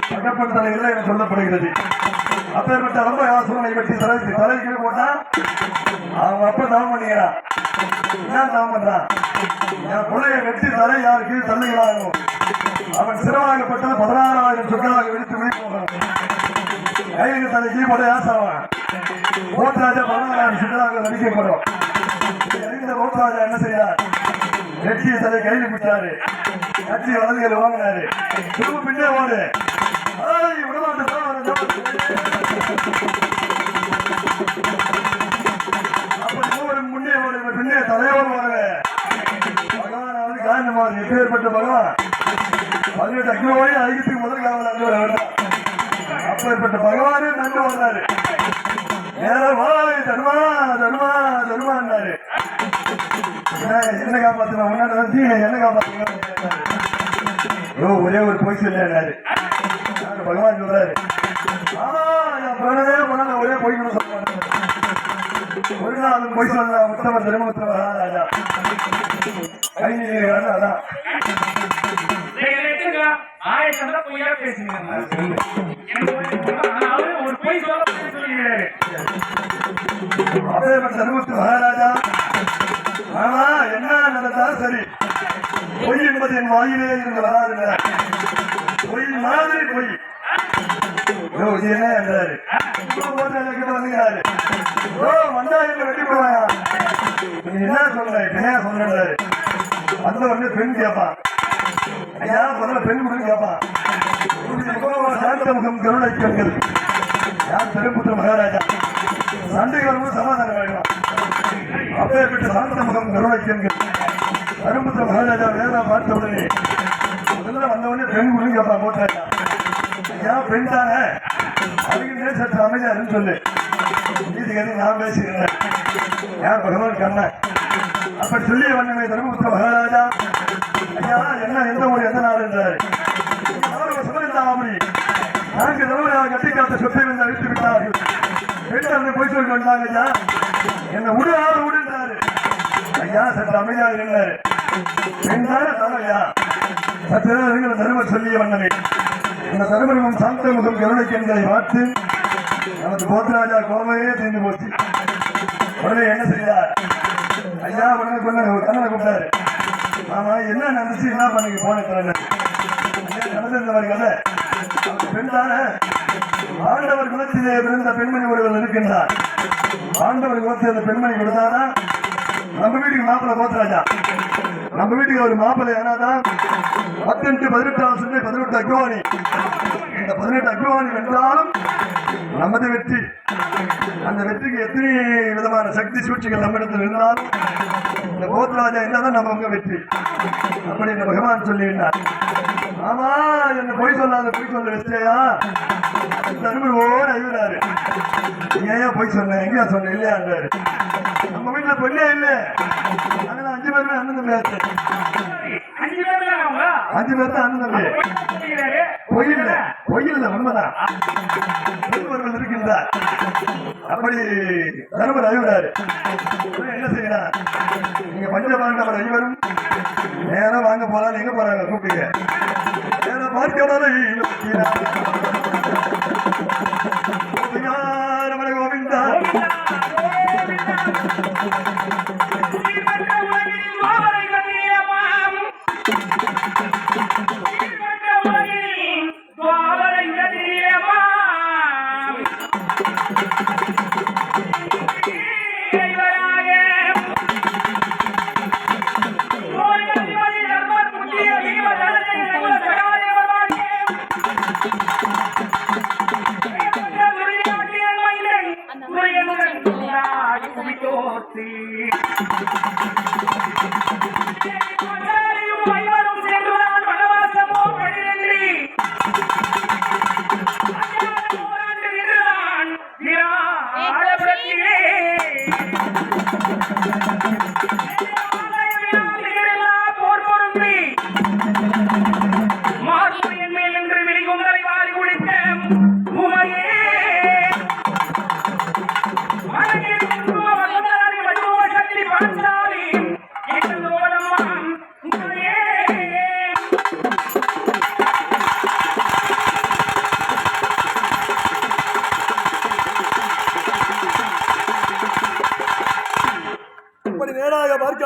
தகப்பன் தலையில என சொல்லப்படுகிறது. அப்பேற்பட்ட ரொம்ப ஆசூனை வெட்டி தலைக்கு போட்டா அவங்க அப்ப தவம் பண்ணிக்கிறான். என்ன தவம் பண்றான்? என் பிள்ளைய வெட்டி தலை யாருக்கு தள்ளுகிறானோ அவன் சிறவாகப்பட்டது 16,000 சொற்களாக வெடித்து விழிப்போம். கைக்கு தலைக்கு போட ஆசாவான். கோட்ராஜா 16,000 சொற்களாக நடிக்கப்படும். அறிந்த கோட்ராஜா என்ன செய்யறார்? வெற்றிய தலை கையில் விட்டாரு. கட்சி வலதுகள் வாங்கினாரு. திரும்ப பின்னே ஓடு முன்னே ஓடு பின்னே தலையோடு வாங்க. பகவான் காரணமாக எப்பேற்பட்ட பகவான் 18 அக்னோடி ஐக்கியத்துக்கு முதல் காவல் அப்பேற்பட்ட பகவானே நன்கு வந்தாரு. தர்மா தர்மா தர்மான்னாரு. என்ன காப்பாத்துனா முன்னாடி என்ன காப்பாத்துங்க ஒரே ஒரு பொய் சொல்லாரு. பகவான் சொல்றாரு ஆமா என் பிரணவே பண்ண ஒரே பொய் சொல்லுவாங்க. ஒரு நாள் பொய் சொல்ல உத்தம திருமணத்துல ராஜா கை அதான் மகாராஜா ஆமா என்ன நடந்தா சரி பொய் என்பது என் வாயிலே இருந்து வராதுங்க. பொய் மாதிரி பொய் என்ன என்றாரு. வந்துங்கிறாரு வந்தா எங்க வெட்டி போவாங்க. நீ என்ன சொல்ற என்ன சொல்றாரு. அந்த உடனே பெண் கேட்பான். ஐயா முதல்ல பெண் கொடுன்னு கேட்பான். சாந்த முகம் கருணை பெண்கள் யார் பெரும்புத்திர மகாராஜா சண்டை வரும்போது சமாதானம் ஆயிடும். அப்பேற்பட்ட சாந்த முகம் கருணை பெண்கள் பெரும்புத்திர மகாராஜா வேதா பார்த்த உடனே முதல்ல வந்த உடனே பெண் கொடுன்னு கேட்பான். போட்டாச்சா ஐயா பெண் தானே அதுக்கு சற்று அமைதியாருன்னு சொல்லு. நீதிகதி நான் பேசுகிறேன் யார் பகவான் கண்ணன் அப்ப சொல்லிய வண்ணமே தர்மபுத்திர மகாராஜா ஐயா என்ன எந்த ஊர் எந்த நாடு என்றாரு. அப்படி 4 தடவை கட்டி காத்த சொத்தை வந்து அழித்து விட்டார்கள். பெண் போய் சொல்லி வந்தாங்க. ஐயா என்ன உடுவாறு உடுன்றாரு. ஐயா சற்று அமைதியாக இருந்தாரு. பெண் தானே தலையா சற்று தருமர் சொல்லிய வண்ணமே இந்த தருமரும் சாந்த முகம் கருணைக்கு எங்களை பார்த்து நமது கோத்ராஜா கோமையே தீர்ந்து போச்சு. உடனே என்ன செய்தார்? ஐயா உடனே கொண்டு கண்ணனை கூப்பிட்டாரு. ஆமா என்ன நடந்துச்சு என்ன பண்ணி போன நடந்திருந்தவர் கதை பெண் தானே ஆண்டவர் குலத்திலே பிறந்த பெண்மணி ஒருவர் இருக்கின்றார். ஆண்டவர் குலத்தில் அந்த பெண்மணி கொடுத்தாரா நம்ம வீட்டுக்கு மாப்பிள்ளை கோத்ராஜா. நம்ம வீட்டுக்கு ஒரு மாப்பிள்ளை ஏனாதான் 18 18 அக்னவாணி. இந்த 18 அக்னவாணி வென்றாலும் நமது வெற்றி. அந்த வெற்றிக்கு எத்தனை விதமான சக்தி சூழ்ச்சிகள் நம்மிடத்தில் இருந்தாலும் இந்த கோத்ராஜா என்னதான் நமக்கு வெற்றி. அப்படி இந்த பகவான் சொல்லினார். ஆமா என்ன பொய் சொல்லாத பொய் சொல்ல வச்சியா தருமர் ஐயராரு. ஏன் பொய் சொன்ன எங்கயா சொன்ன இல்லையாண்டாரு. நம்ம வீட்டுல பொண்ணே இல்ல. அதனால 5 பேருமே அண்ணன் தம்பி ஆச்சு. 5 பேர் தான் அண்ணன் தம்பி. பொய் இல்ல பொய் இல்ல உண்மைதான் இருக்கின்றார். அப்படி தருமர் ஐயராரு என்ன செய்யறார். நீங்க பஞ்சபாண்டவர் ஐவரும் நேரம் வாங்க போறாங்க. எங்க போறாங்க கூப்பிடுங்க. நேரம் பார்க்க கோவிந்தா Thank you.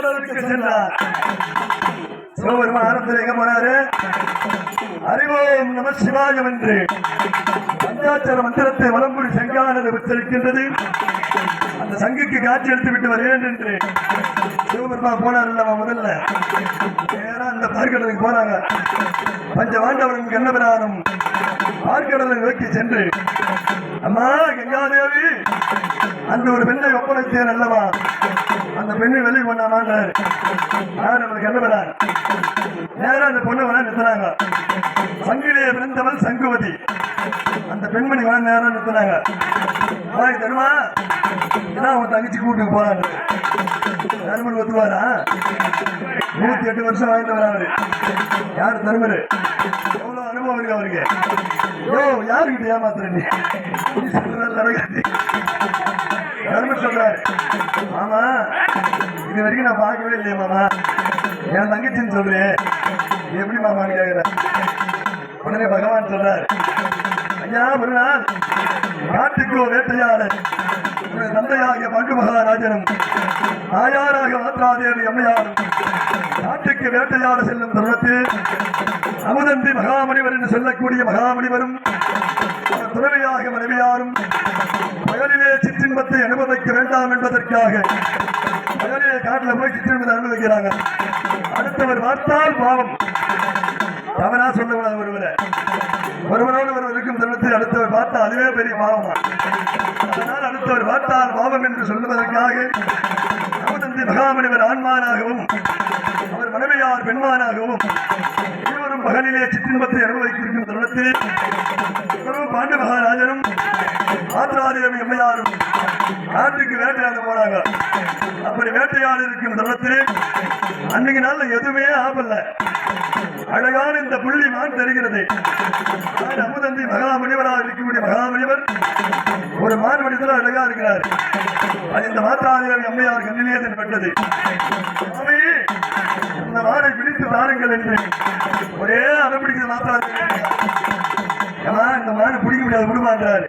கடலுக்கு சென்றார். சிவபெருமான் ஆரம்பத்தில் எங்க போனாரு? அறிவோம் நம சிவாயம் என்று பஞ்சாட்சர மந்திரத்தை வலம்புரி சங்கானது உச்சரிக்கின்றது. அந்த சங்குக்கு காட்சி எடுத்து விட்டு வரேன் என்று சிவபெருமான் போனார் அல்லவா? முதல்ல நேரா அந்த பார்க்கடலுக்கு போனாங்க. பஞ்ச வாண்டவரும் கண்ணபிரானும் பார்க்கடலை நோக்கி சென்று, அம்மா கங்காதேவி, அந்த ஒரு பெண்ணை ஒப்படைத்தேன் அல்லவா, அந்த பெண்ணை வெளியே கொண்டாமாண்டார். நம்மளுக்கு கண்ணபிரான் நேரம் அந்த பொண்ணை வர நிறுத்தினாங்க. சங்கிலே பிறந்தவள் சங்குவதி, அந்த பெண்மணி வர நேரம் நிறுத்தினாங்க. தருமா இதான் உன் தங்கச்சி கூட்டுக்கு போறாங்க. தருமன் ஒத்துவாரா? 108 வருஷம் வாய்ந்தவர் அவரு. யாரு தருமரு? எவ்வளவு அனுபவம் இருக்கு அவருக்கு. யாருக்கிட்ட ஏமாத்துற நீ? தருமன் சொல்றாரு, மாமா இது வரைக்கும் நான் பார்க்கவே இல்லையே மாமா, என் தங்கச்சின்னு சொல்றேன், எப்படி மாமான்னு கேக்குற. உடனே பகவான் சொல்றாரு, ஐயா ஒரு நாள் நாட்டுக்கோ வேட்டையாளர் தந்தையாகிய பங்கு மகாராஜனும் தாயாராக மாத்ராதேவி அம்மையாரும் நாட்டுக்கு வேட்டையாட செல்லும் தருணத்தில் அமுதந்தி மகாமணிவர் என்று சொல்லக்கூடிய மகாமணிவரும் துறவியாக மனைவியாரும் பகலிலே சிற்றின்பத்தை அனுபவிக்க வேண்டாம் என்பதற்காக பகலிலே காட்டில் போய் சிற்றின்பத்தை அனுபவிக்கிறாங்க. அடுத்தவர் பார்த்தால் பாவம், தவறா சொல்லக்கூடாது. ஒருவரோடு ஒருவர் இருக்கும் தருணத்தில் அடுத்தவர் பார்த்தால் அதுவே பெரிய பாவமா. அதனால் அடுத்தவர் பார்த்தால் பாவம் என்று சொல்லுவதற்காக அமுதந்தி மகாமணிவர் ஆண்மானாகவும் அவர் மனைவியார் பெண்மானாகவும் இருவரும் பகலிலே சிற்றின்பத்தை அனுபவித்திருக்கும் தருணத்தில் பாண்டு மகாராஜனும் மாத்ராதேவி அம்மையாரும் நாட்டுக்கு வேட்டையாட போனாங்க. அப்படி வேட்டையாட இருக்கும் தருணத்தில் அன்னைக்கு நாள்ல எதுவுமே ஆபல்ல. அழகான இந்த புள்ளி மான் தெரிகிறது. அமுதந்தி மகாமணிவராக இருக்கக்கூடிய மகாமணிவர் ஒரு மான் வடிவத்தில் அழகா இருக்கிறார். அது இந்த மாத்ராதேவி அம்மையார் கண்ணிலே தென்பட்டது. இந்த மானை பிடித்து தாருங்கள் என்று ஒரே அடம்பிடிக்கிற மாத்ராதேவி, இந்த மானை பிடிக்க முடியாது விடுமான்றார்.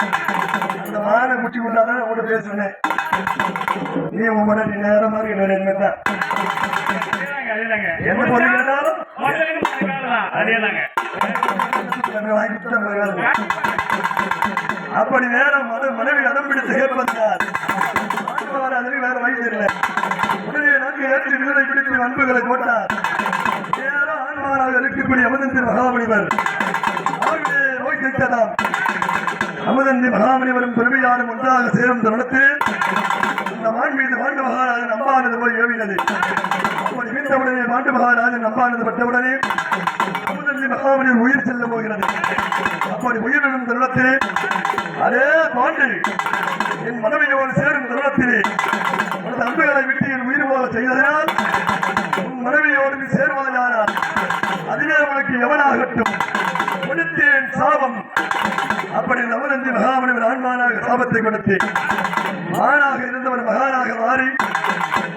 அந்த மானை பிடிச்சி கொண்டாதான் உங்கள்கிட்ட பேசுவேன். நீ உங்களோட நேரம் மாதிரி தான் என்ன பொருள் கேட்டாலும் அப்படி நேரம் மனைவி அடம் பிடித்து கேட்பதால் வேற வயசு இல்லை. உடனே நன்கு ஏற்றி வீரை பிடித்து அன்புகளை போட்டார். நேரம் ஆண்மாராக இருக்கக்கூடிய அமுதந்தி மகாமணிவர் அவர்களே நோய் கேட்கலாம். அமுதந்தி மகாமணிவரும் பெருமையாரும் ஒன்றாக சேரும் தருணத்தில் இந்த மான் மீது பாண்டு மகாராஜன் அம்பானது போய் ஏவினது. அப்படி வீழ்ந்தவுடனே பாண்டு மகாராஜன் அம்பானது பட்டவுடனே அமுதந்தி மகாமணிவர் உயிர் செல்ல போகிறது. அப்படி உயிரிழந்த தருணத்திலே அதே பாண்டு என் மனைவியோடு சேரும் தருணத்திலே உனது அன்புகளை விட்டு என் உயிர் போல செய்ததனால் உன் மனைவியோடு நீ சேர்வாயானால் அதுவே உனக்கு எவனாகட்டும் கொடுத்தேன் சாபம். அப்படி அமுதந்தி மகாமணிவர் ஆண்மானாக சாபத்தை கொடுத்து மானாக இருந்தவர் மகானாக மாறி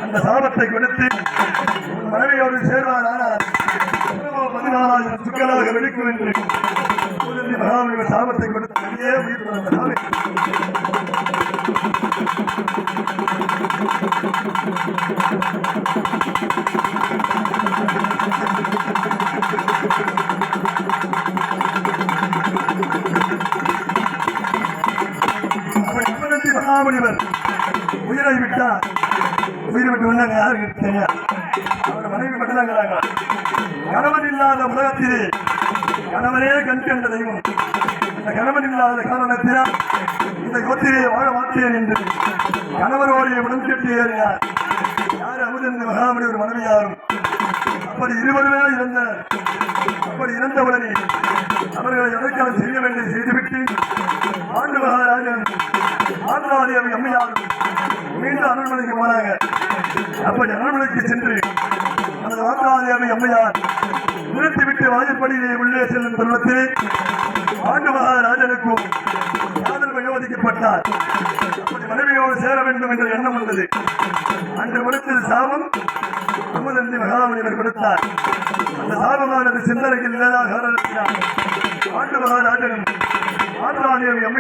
அந்த சாபத்தை கொடுத்து உன் மனைவியோடு சேர்வானால் 14,000 சுக்களாக வெடிக்கும் என்று மகாமணிவர் சாபத்தை கொடுத்து வெளியே உயிர் மகாமணிவர் உயிரை விட்டார். உயிரை விட்டு வந்தாங்க யாருக்கு தெரியாது. அவரோட மனைவி மட்டும்தாங்கிறாங்க. கணவன் இல்லாத உலகத்திலே கணவனே கண் கண்ட தெய்வம். இந்த கணவன் இல்லாத காரணத்தினால் இந்த கோத்திலே வாழ மாட்டேன் என்று கணவரோடைய உடன் கட்டி ஏறினார். யார்? அமுதந்தி மகாமணிவர் மனைவியாரும். அப்படி இருவருமே இருந்தனர். அப்படி இறந்தவுடனே அவர்களை எதற்காலம் செய்ய வேண்டிய செய்துவிட்டு ஆண்டு மகாராஜன் மாத்ராதேவி அம்மையாரும் மீண்டும் அரண்மனைக்கு போனாங்க. அப்படி அரண்மனைக்கு சென்று அந்த மாத்ராதேவி அம்மையார் நிறுத்திவிட்டு வாயிற்படியிலே உள்ளே செல்லும் தருணத்தில் ஆண்டு மகாராஜனுக்கும் காதல் வயோதிக்கப்பட்டார். அப்படி மனைவியோடு சேர வேண்டும் என்ற எண்ணம் வந்தது. அன்று கொடுத்த சாபம் அமுதந்தி மகாமணிவர் கொடுத்தார். அந்த சாபமானது சிந்தனையில் இல்லாத ஆண்டு மகாராஜனும் மாத்ராதேவி அம்மையார்